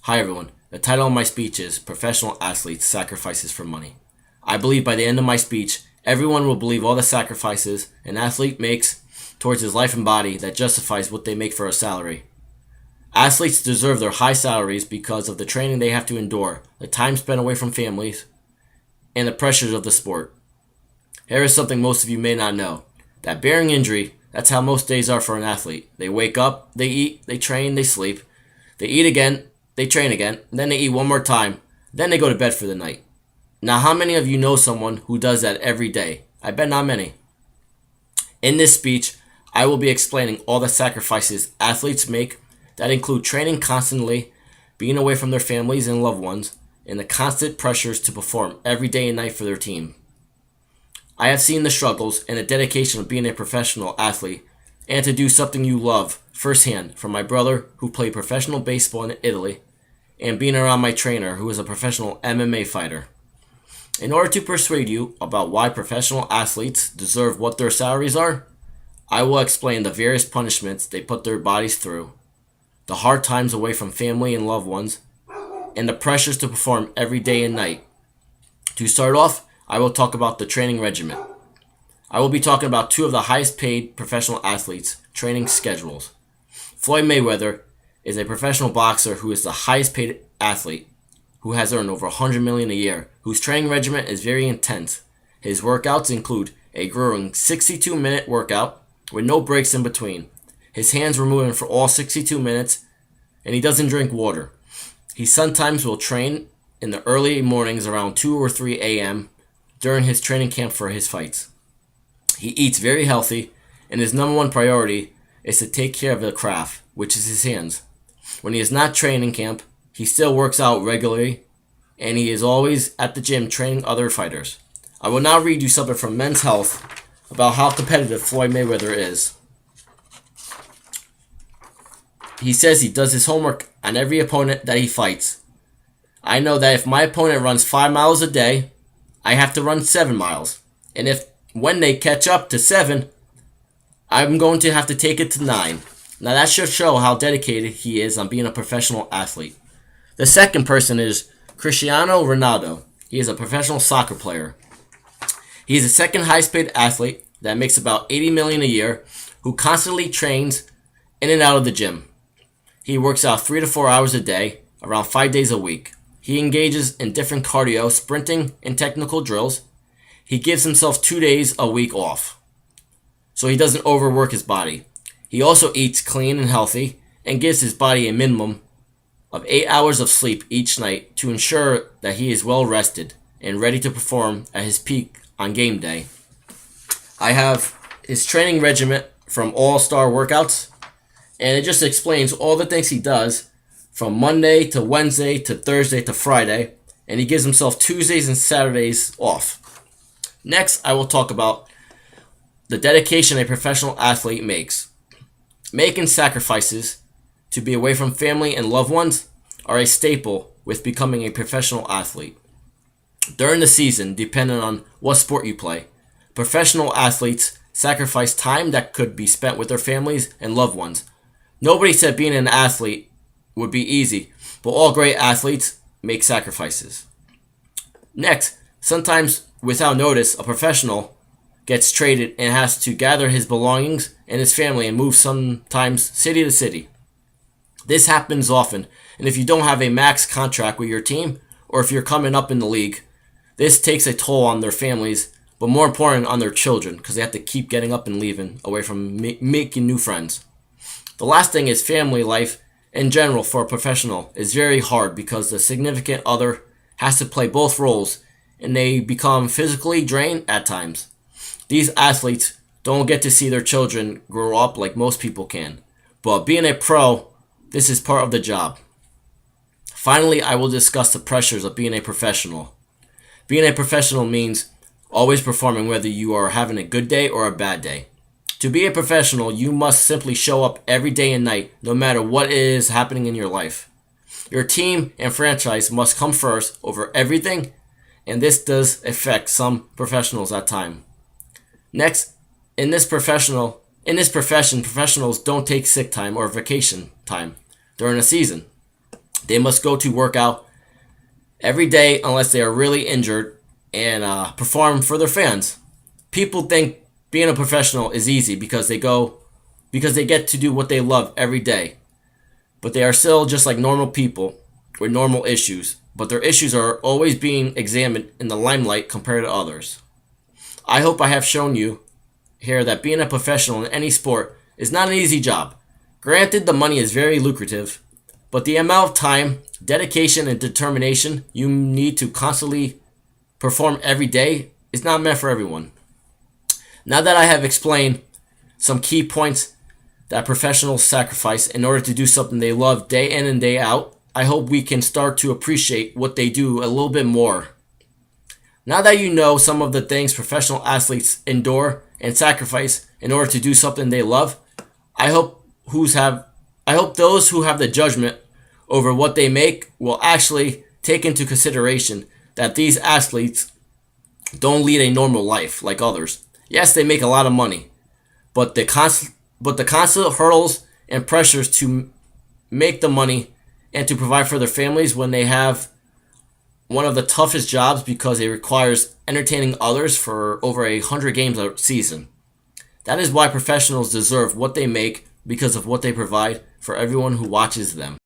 Hi everyone. The title of my speech is Professional Athletes Sacrifices for Money. I believe by the end of my speech, everyone will believe all the sacrifices an athlete makes towards his life and body that justifies what they make for a salary. Athletes deserve their high salaries because of the training they have to endure, the time spent away from families, and the pressures of the sport. Here is something most of you may not know. That bearing injury, that's how most days are for an athlete. They wake up, they eat, they train, they sleep. They eat again, they train again, then they eat one more time, then they go to bed for the night. Now, how many of you know someone who does that every day? I bet not many. In this speech, I will be explaining all the sacrifices athletes make that include training constantly, being away from their families and loved ones, and the constant pressures to perform every day and night for their team. I have seen the struggles and the dedication of being a professional athlete and to do something you love firsthand from my brother who played professional baseball in Italy and being around my trainer who is a professional MMA fighter. In order to persuade you about why professional athletes deserve what their salaries are, I will explain the various punishments they put their bodies through, the hard times away from family and loved ones, and the pressures to perform every day and night. To start off, I will talk about the training regimen. I will be talking about two of the highest paid professional athletes' training schedules. Floyd Mayweather is a professional boxer who is the highest paid athlete, who has earned over $100 million a year, whose training regimen is very intense. His workouts include a grueling 62-minute workout with no breaks in between. His hands were moving for all 62 minutes, and he doesn't drink water. He sometimes will train in the early mornings around 2 or 3 a.m. during his training camp for his fights. He eats very healthy, and his number one priority is to take care of the craft, which is his hands. When he is not training camp, he still works out regularly, and he is always at the gym training other fighters. I will now read you something from Men's Health about how competitive Floyd Mayweather is. He says he does his homework on every opponent that he fights. I know that if my opponent runs 5 miles a day, I have to run 7 miles. And when they catch up to 7, I'm going to have to take it to 9. Now that should show how dedicated he is on being a professional athlete. The second person is Cristiano Ronaldo. He is a professional soccer player. He is the second highest paid athlete that makes about $80 million a year, who constantly trains in and out of the gym. He works out 3 to 4 hours a day, around 5 days a week. He engages in different cardio, sprinting, and technical drills. He gives himself 2 days a week off, so he doesn't overwork his body. He also eats clean and healthy and gives his body a minimum of 8 hours of sleep each night to ensure that he is well rested and ready to perform at his peak on game day. I have his training regimen from All-Star Workouts, and it just explains all the things he does from Monday to Wednesday to Thursday to Friday, and he gives himself Tuesdays and Saturdays off. Next, I will talk about the dedication a professional athlete makes. Making sacrifices to be away from family and loved ones are a staple with becoming a professional athlete. During the season, depending on what sport you play, professional athletes sacrifice time that could be spent with their families and loved ones. Nobody said being an athlete would be easy, but all great athletes make sacrifices. Next, sometimes without notice, a professional gets traded and has to gather his belongings and his family and move sometimes city to city. This happens often, and if you don't have a max contract with your team, or if you're coming up in the league, this takes a toll on their families, but more important on their children, because they have to keep getting up and leaving away from making new friends. The last thing is family life in general for a professional is very hard because the significant other has to play both roles, and they become physically drained at times. These athletes don't get to see their children grow up like most people can, but being a pro, this is part of the job. Finally, I will discuss the pressures of being a professional. Being a professional means always performing whether you are having a good day or a bad day. To be a professional, you must simply show up every day and night, no matter what is happening in your life. Your team and franchise must come first over everything, and this does affect some professionals at times. Next, in this profession, professionals don't take sick time or vacation time during the season. They must go to work out every day unless they are really injured and perform for their fans. People think being a professional is easy because they get to do what they love every day. But they are still just like normal people with normal issues, but their issues are always being examined in the limelight compared to others. I hope I have shown you here that being a professional in any sport is not an easy job. Granted, the money is very lucrative, but the amount of time, dedication, and determination you need to constantly perform every day is not meant for everyone. Now that I have explained some key points that professionals sacrifice in order to do something they love day in and day out, I hope we can start to appreciate what they do a little bit more. Now that you know some of the things professional athletes endure and sacrifice in order to do something they love, I hope those who have the judgment over what they make will actually take into consideration that these athletes don't lead a normal life like others. Yes, they make a lot of money, but the constant hurdles and pressures to make the money and to provide for their families when they have one of the toughest jobs because it requires entertaining others for over 100 games a season. That is why professionals deserve what they make because of what they provide for everyone who watches them.